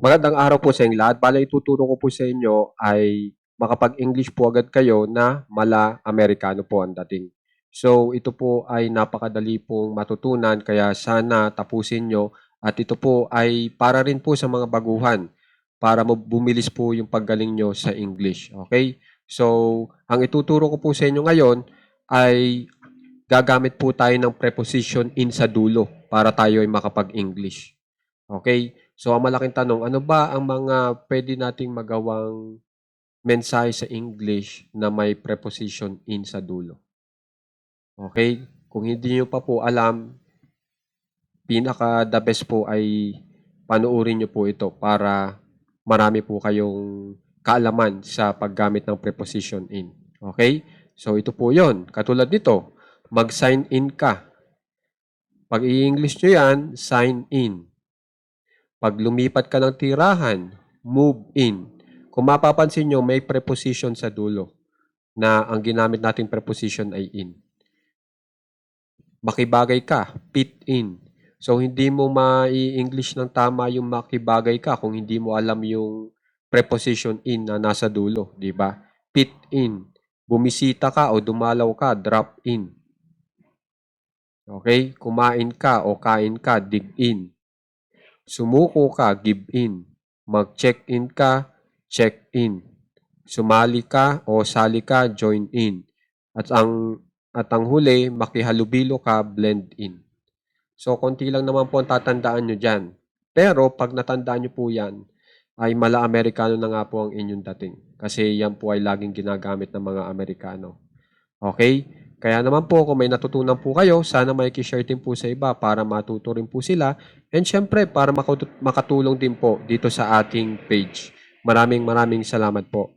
Magandang araw po sa inyong lahat. Bale, ituturo ko po sa inyo ay makapag-English po agad kayo na mala Amerikano po ang dating. So, ito po ay napakadali pong matutunan kaya sana tapusin nyo at ito po ay para rin po sa mga baguhan para bumilis po yung paggaling nyo sa English. Okay? So, ang ituturo ko po sa inyo ngayon ay gagamit po tayo ng preposition in sa dulo para tayo ay makapag-English. Okay? So, ang malaking tanong, ano ba ang mga pwede nating magawang mensahe sa English na may preposition in sa dulo? Okay? Kung hindi nyo pa po alam, pinaka-the best po ay panuorin nyo po ito para marami po kayong kaalaman sa paggamit ng preposition in. Okay? So, ito po yon. Katulad nito, mag-sign in ka. Pag i-English nyo yan, sign in. Pag lumipat ka ng tirahan, move in. Kung mapapansin nyo, may preposition sa dulo na ang ginamit nating preposition ay in. Makibagay ka, fit in. So, hindi mo ma-English ng tama yung makibagay ka kung hindi mo alam yung preposition in na nasa dulo, di ba? Fit in. Bumisita ka o dumalaw ka, drop in. Okay? Kumain ka o kain ka, dig in. Sumuko ka, give in. Mag-check-in ka, check in. Sumali ka o sali ka, join in. At ang huli, makihalubilo ka, blend in. So, konti lang naman po ang tatandaan nyo dyan. Pero, pag natandaan nyo po yan, ay mala Amerikano na nga po ang inyong dating. Kasi yan po ay laging ginagamit ng mga Amerikano. Okay? Kaya naman po, kung may natutunan po kayo, sana may share din po sa iba para matuto rin po sila. And syempre, para makatulong din po dito sa ating page. Maraming salamat po.